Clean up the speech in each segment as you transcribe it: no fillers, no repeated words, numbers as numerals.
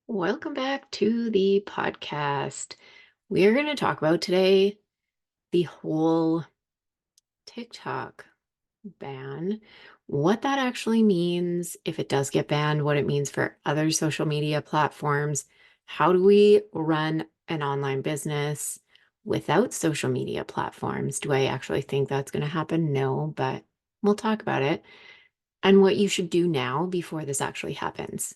Welcome back to the podcast. We're going to talk about today the whole TikTok ban, what that actually means if it does get banned, what it means for other social media platforms. How do we run an online business without social media platforms? Do I actually think that's going to happen? No, but we'll talk about it and what you should do now before this actually happens.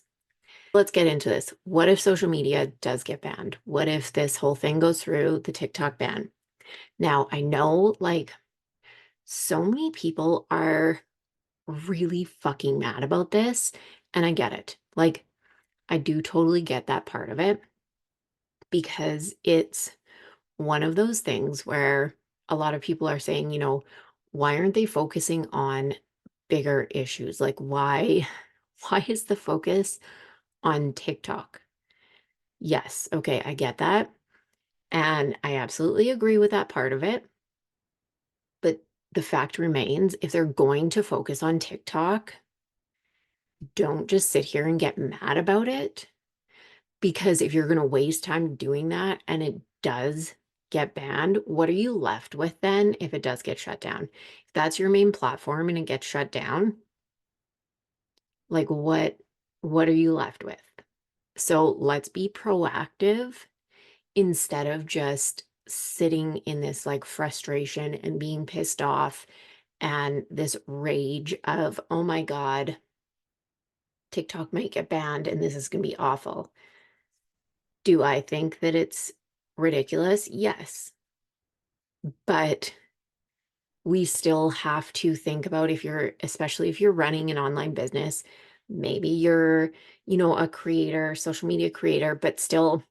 Let's get into this. What if social media does get banned? What if this whole thing goes through, the TikTok ban? Now, I know so many people are really fucking mad about this, and I get it. I do totally get that part of it because it's one of those things where a lot of people are saying, why aren't they focusing on bigger issues? Like why is the focus on TikTok? Yes, okay, I get that. And I absolutely agree with that part of it. But the fact remains, if they're going to focus on TikTok, don't just sit here and get mad about it. Because if you're going to waste time doing that and it does get banned, what are you left with then if it does get shut down? If that's your main platform and it gets shut down, like what are you left with? So let's be proactive instead of just sitting in this frustration and being pissed off and this rage of, oh my God, TikTok might get banned and this is going to be awful. Do I think that it's ridiculous? Yes. But we still have to think about especially if you're running an online business, maybe you're, a creator, social media creator, but still,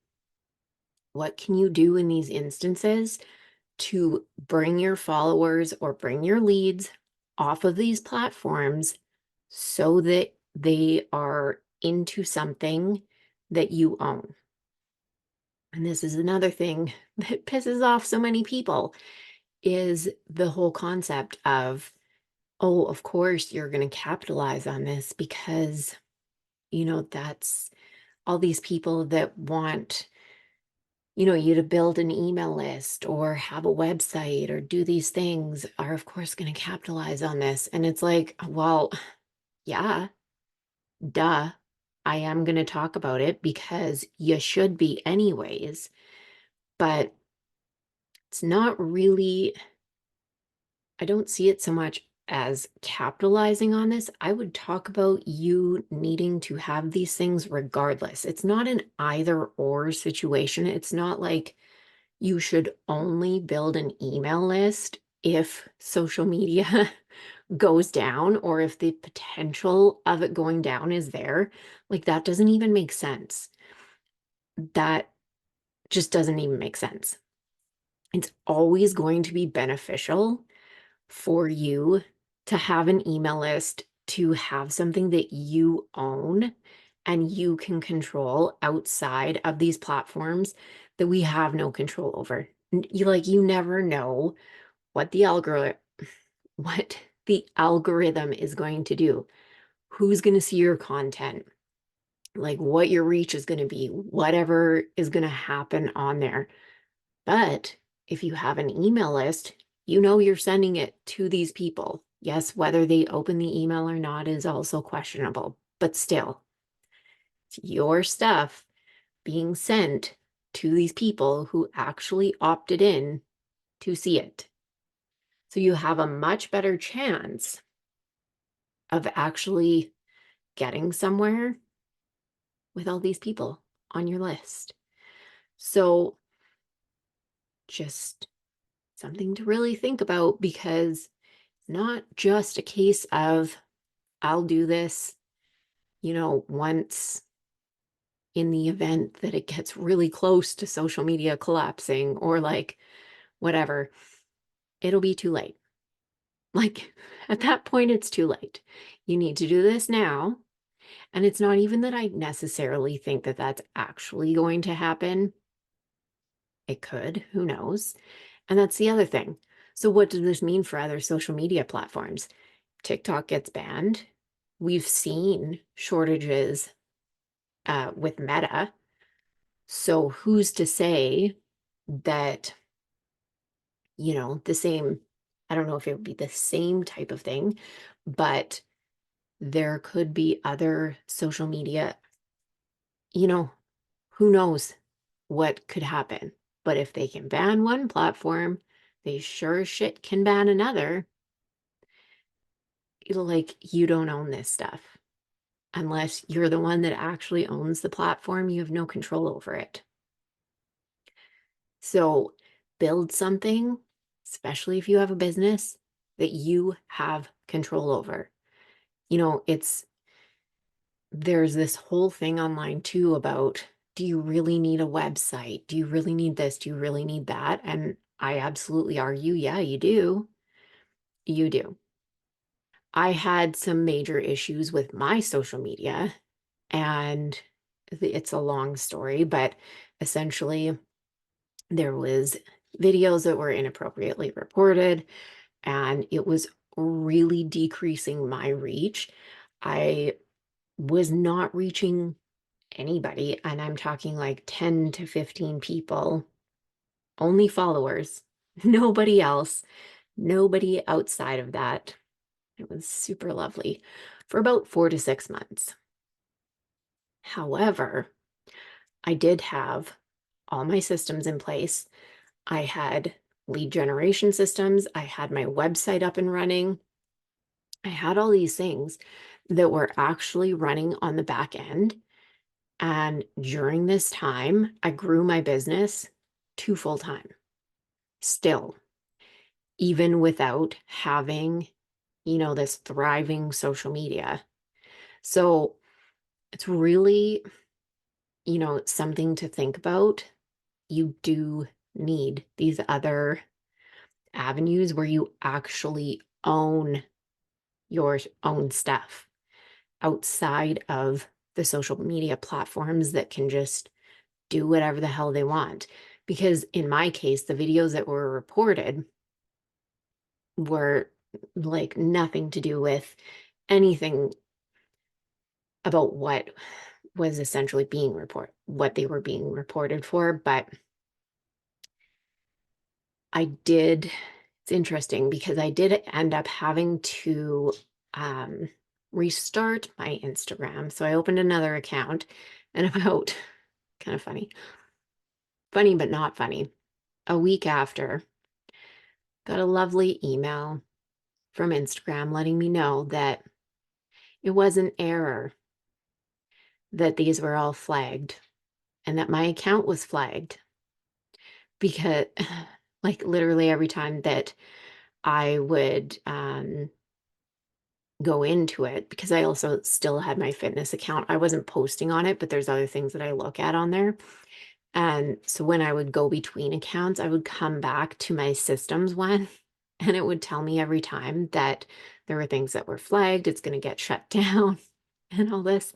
what can you do in these instances to bring your followers or bring your leads off of these platforms so that they are into something that you own? And this is another thing that pisses off so many people is the whole concept of, oh, of course you're going to capitalize on this because, that's all these people that want you to build an email list or have a website or do these things are, of course, going to capitalize on this. And it's like, well, yeah, duh. I am going to talk about it because you should be anyways. But it's not really, I don't see it so much as capitalizing on this. I would talk about you needing to have these things regardless. It's not an either or situation. It's not like you should only build an email list if social media goes down or if the potential of it going down is there. Like, that doesn't even make sense. That just doesn't even make sense. It's always going to be beneficial for you to have an email list, to have something that you own and you can control outside of these platforms that we have no control over. You never know what what the algorithm is going to do. Who's going to see your content? Like what your reach is going to be, whatever is going to happen on there. But if you have an email list, you're sending it to these people. Yes, whether they open the email or not is also questionable, but still, it's your stuff being sent to these people who actually opted in to see it. So you have a much better chance of actually getting somewhere with all these people on your list. So just something to really think about because it's not just a case of I'll do this, once in the event that it gets really close to social media collapsing or whatever, it'll be too late. Like at that point, it's too late. You need to do this now. And it's not even that I necessarily think that that's actually going to happen. It could, who knows? And that's the other thing. So, what does this mean for other social media platforms? TikTok gets banned. We've seen shortages with Meta. So who's to say that, the same, I don't know if it would be the same type of thing, but there could be other social media, you know, who knows what could happen. But if they can ban one platform, they sure as shit can ban another. Like, you don't own this stuff. Unless you're the one that actually owns the platform, you have no control over it. So build something, especially if you have a business, that you have control over. There's this whole thing online too about, do you really need a website? Do you really need this? Do you really need that? And I absolutely argue, yeah, you do. You do. I had some major issues with my social media, and it's a long story, but essentially there was videos that were inappropriately reported, and it was really decreasing my reach. I was not reaching anybody, and I'm talking like 10 to 15 people, only followers, nobody else, nobody outside of that. It was super lovely for about 4 to 6 months. However, I did have all my systems in place. I had lead generation systems. I had my website up and running. I had all these things that were actually running on the back end. And during this time, I grew my business to full time still, even without having, this thriving social media. So it's really, something to think about. You do need these other avenues where you actually own your own stuff outside of the social media platforms that can just do whatever the hell they want. Because in my case, the videos that were reported were like nothing to do with anything about what was essentially what they were being reported for. But it's interesting because I did end up having to um, restart my Instagram. So I opened another account, and about kind of funny, but not funny. A week after, got a lovely email from Instagram letting me know that it was an error, that these were all flagged, and that my account was flagged because, like, literally every time that I would go into it, because I also still had my fitness account. I wasn't posting on it, but there's other things that I look at on there. And so when I would go between accounts, I would come back to my systems one, and it would tell me every time that there were things that were flagged, it's going to get shut down and all this.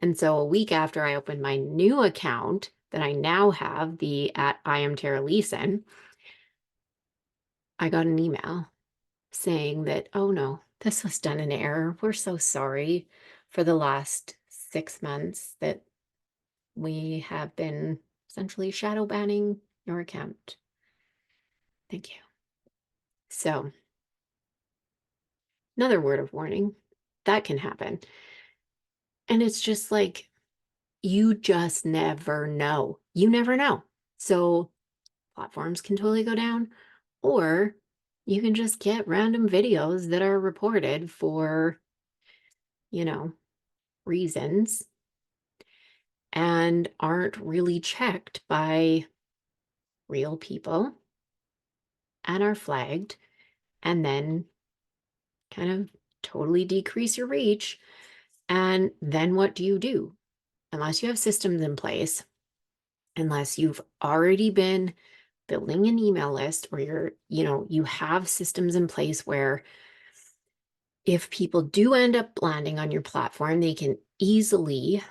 And so a week after I opened my new account that I now have, the at I am Tara Leeson, I got an email saying that, oh no, this was done in error. We're so sorry for the last 6 months that we have been essentially shadow banning your account. Thank you. So, another word of warning, that can happen. And it's just like, you just never know. You never know. So, platforms can totally go down, or you can just get random videos that are reported for, you know, reasons and aren't really checked by real people and are flagged, and then kind of totally decrease your reach. And then what do you do? Unless you have systems in place, unless you've already been building an email list, or you have systems in place where if people do end up landing on your platform, they can easily,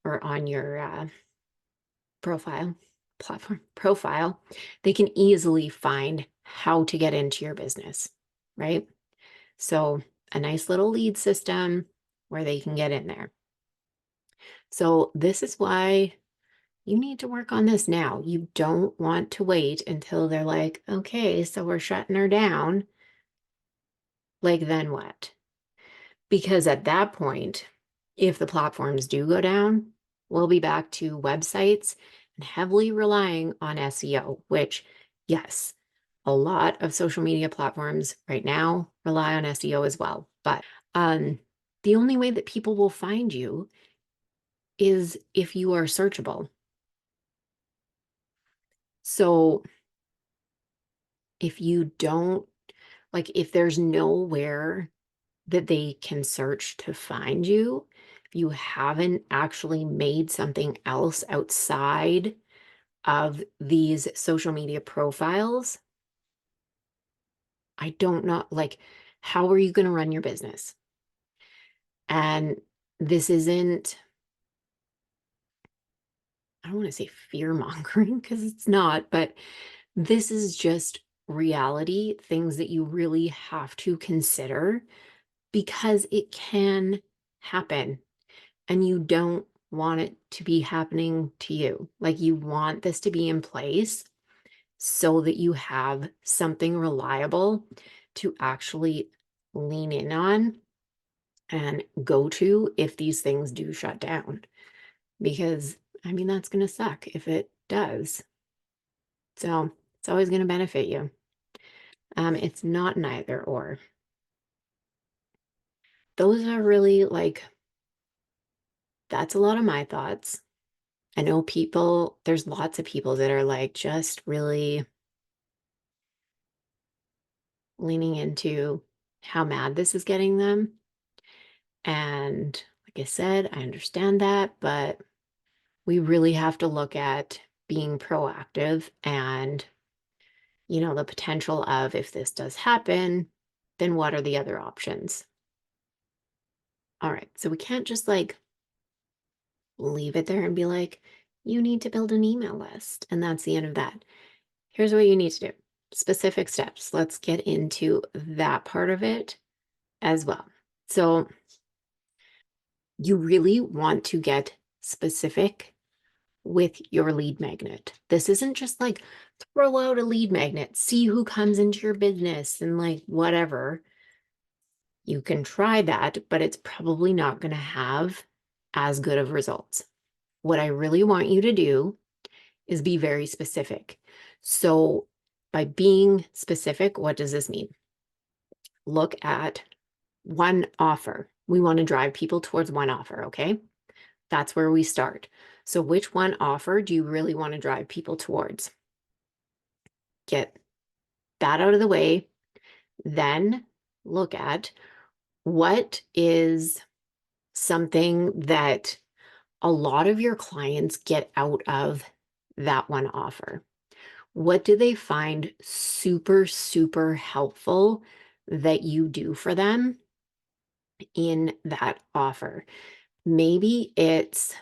or on your platform profile, they can easily find how to get into your business, right? So a nice little lead system where they can get in there. So this is why you need to work on this now. You don't want to wait until they're like, okay, so we're shutting her down. Like, then what? Because at that point, if the platforms do go down, we'll be back to websites and heavily relying on SEO, which, yes, a lot of social media platforms right now rely on SEO as well. But the only way that people will find you is if you are searchable. So if you don't, like, if there's nowhere that they can search to find you, if you haven't actually made something else outside of these social media profiles, I don't know, like, how are you going to run your business? And this isn't, I don't want to say fear mongering because it's not, but this is just reality, things that you really have to consider because it can happen and you don't want it to be happening to you. Like, you want this to be in place so that you have something reliable to actually lean in on and go to if these things do shut down. Because, I mean, that's going to suck if it does. So it's always going to benefit you. It's not an either or. Those are really like, that's a lot of my thoughts. I know people, there's lots of people that are like just really leaning into how mad this is getting them. And like I said, I understand that, but we really have to look at being proactive and, the potential of if this does happen, then what are the other options? All right. So we can't just like leave it there and be like, you need to build an email list. And that's the end of that. Here's what you need to do, specific steps. Let's get into that part of it as well. So you really want to get specific with your lead magnet. This isn't just like throw out a lead magnet, see who comes into your business and like whatever. You can try that, but it's probably not going to have as good of results. What I really want you to do is be very specific. So, by being specific, what does this mean? Look at one offer. We want to drive people towards one offer, okay? That's where we start. So, which one offer do you really want to drive people towards? Get that out of the way. Then look at what is something that a lot of your clients get out of that one offer. What do they find super, super helpful that you do for them in that offer? Maybe it's,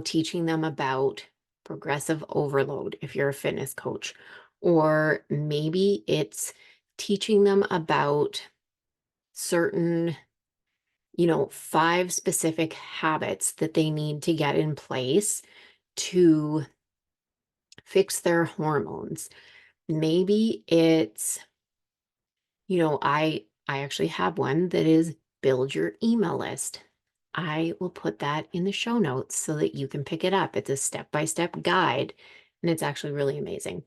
teaching them about progressive overload if you're a fitness coach, or maybe it's teaching them about certain, 5 specific habits that they need to get in place to fix their hormones. Maybe it's, I actually have one that is build your email list. I will put that in the show notes so that you can pick it up. It's a step-by-step guide and it's actually really amazing.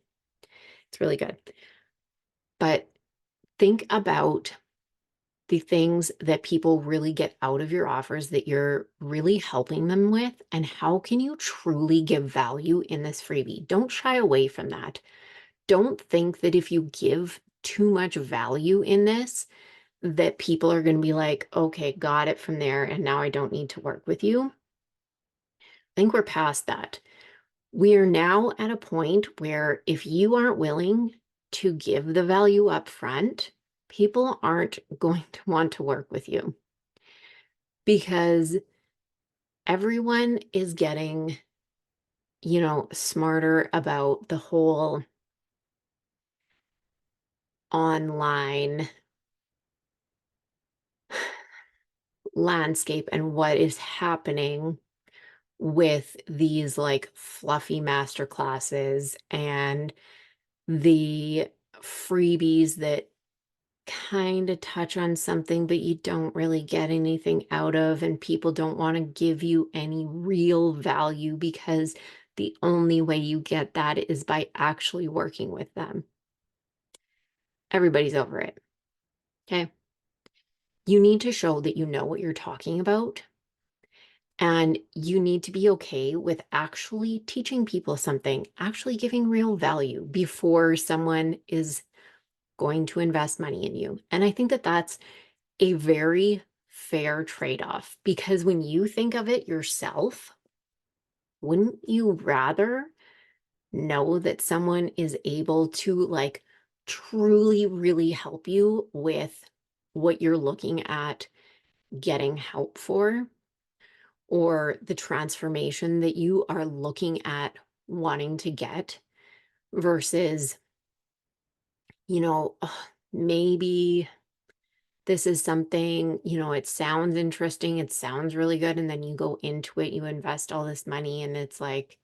It's really good. But think about the things that people really get out of your offers that you're really helping them with, and how can you truly give value in this freebie? Don't shy away from that. Don't think that if you give too much value in this, that people are going to be like, okay, got it from there, and now I don't need to work with you. I think we're past that. We are now at a point where if you aren't willing to give the value up front, people aren't going to want to work with you because everyone is getting, smarter about the whole online landscape and what is happening with these like fluffy master classes and the freebies that kind of touch on something, but you don't really get anything out of, and people don't want to give you any real value because the only way you get that is by actually working with them. Everybody's over it. Okay. You need to show that you know what you're talking about, and you need to be okay with actually teaching people something, actually giving real value before someone is going to invest money in you. And I think that that's a very fair trade-off, because when you think of it yourself, wouldn't you rather know that someone is able to like truly really help you with what you're looking at getting help for, or the transformation that you are looking at wanting to get, versus, "Ugh, maybe this is something, it sounds interesting, it sounds really good," and then you go into it, you invest all this money, and it's like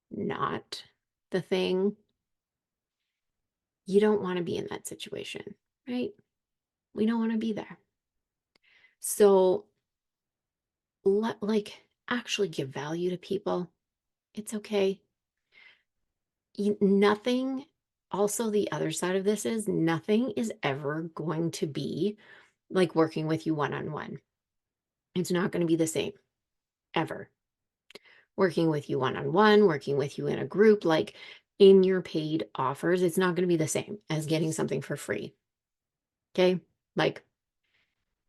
not the thing. You don't want to be in that situation, right? We don't want to be there. So actually give value to people. It's okay. Nothing, also, the other side of this is nothing is ever going to be like working with you one on one. It's not going to be the same ever. Working with you one on one, working with you in a group, like in your paid offers, it's not going to be the same as getting something for free. Okay. Like,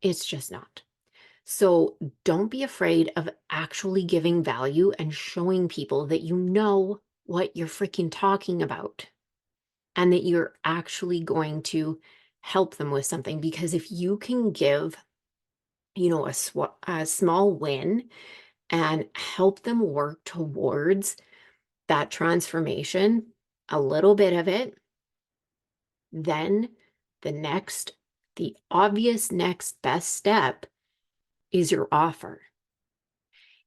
it's just not. So don't be afraid of actually giving value and showing people that you know what you're freaking talking about, and that you're actually going to help them with something. Because if you can give, a small win and help them work towards that transformation, a little bit of it, then the obvious next best step is your offer.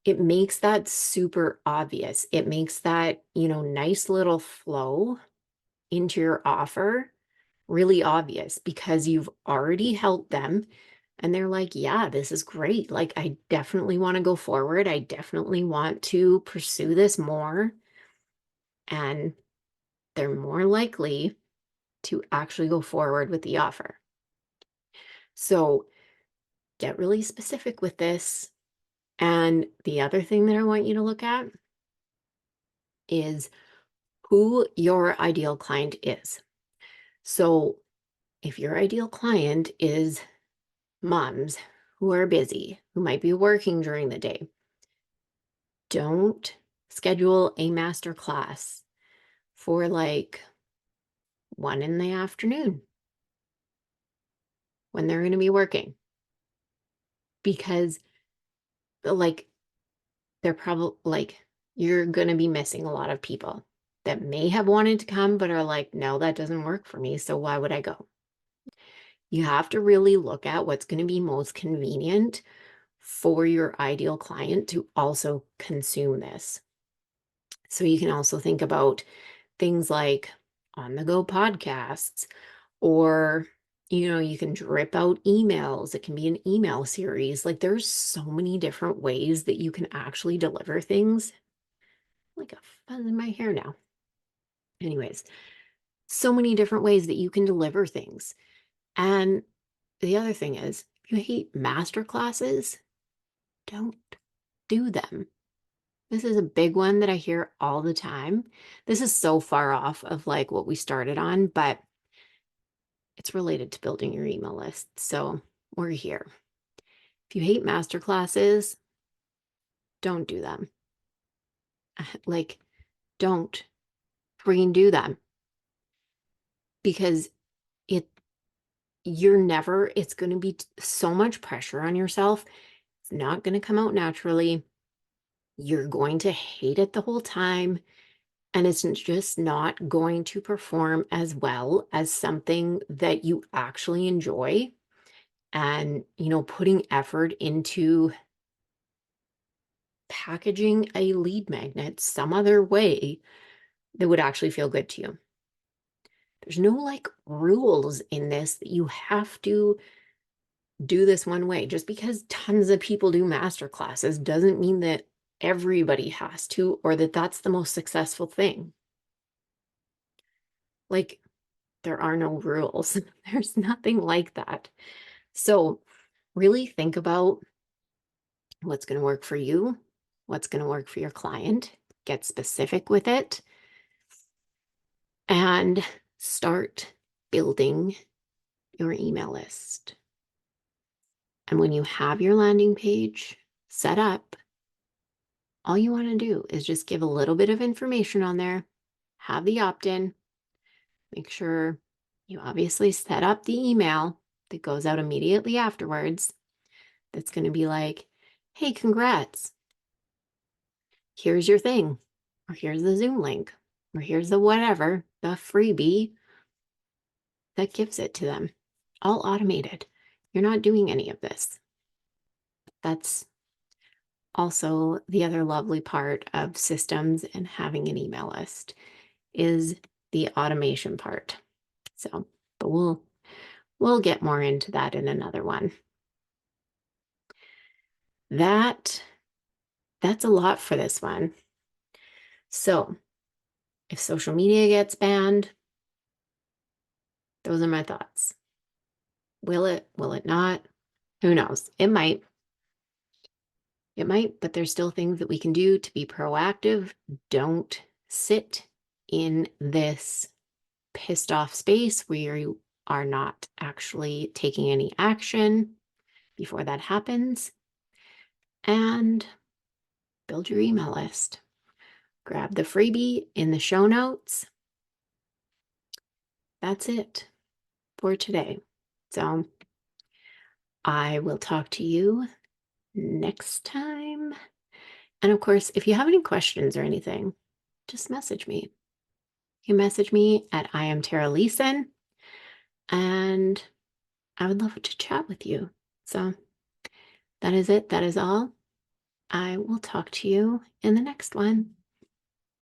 It makes that super obvious. It makes that, nice little flow into your offer really obvious, because you've already helped them and they're like, yeah, this is great. Like, I definitely want to go forward. I definitely want to pursue this more. And they're more likely to actually go forward with the offer. So get really specific with this. And the other thing that I want you to look at is who your ideal client is. So if your ideal client is moms who are busy, who might be working during the day, don't schedule a master class for like 1 in the afternoon when they're going to be working, because like they're probably like, you're going to be missing a lot of people that may have wanted to come, but are like, no, that doesn't work for me. So why would I go? You have to really look at what's going to be most convenient for your ideal client to also consume this. So you can also think about things like on the go podcasts, or, you can drip out emails. It can be an email series. Like, there's so many different ways that you can actually deliver things. Like a fuzz in my hair now. Anyways, so many different ways that you can deliver things. And the other thing is, if you hate master classes, don't do them. This is a big one that I hear all the time. This is so far off of like what we started on, but it's related to building your email list. So we're here. If you hate master classes, don't do them. Like, don't freaking do them, because it it's going to be so much pressure on yourself. It's not going to come out naturally. You're going to hate it the whole time. And it's just not going to perform as well as something that you actually enjoy, and, putting effort into packaging a lead magnet some other way that would actually feel good to you. There's no like rules in this that you have to do this one way. Just because tons of people do master classes doesn't mean that everybody has to, or that that's the most successful thing. Like, there are no rules. There's nothing like that. So, really think about what's going to work for you, what's going to work for your client, get specific with it, and start building your email list. And when you have your landing page set up, all you want to do is just give a little bit of information on there, have the opt-in, make sure you obviously set up the email that goes out immediately afterwards. That's going to be like, hey, congrats. Here's your thing, or here's the Zoom link, or here's the whatever, the freebie that gives it to them. All automated. You're not doing any of this. That's also the other lovely part of systems and having an email list is the automation part. So, but we'll get more into that in another one. That's a lot for this one. So, if social media gets banned, those are my thoughts. Will it? Will it not? Who knows? It might. It might, but there's still things that we can do to be proactive. Don't sit in this pissed off space where you are not actually taking any action before that happens. And build your email list. Grab the freebie in the show notes. That's it for today. So I will talk to you next time. And of course, if you have any questions or anything, just message me. You can message me at I am Tara Leeson, and I would love to chat with you. So that is it. That is all. I will talk to you in the next one.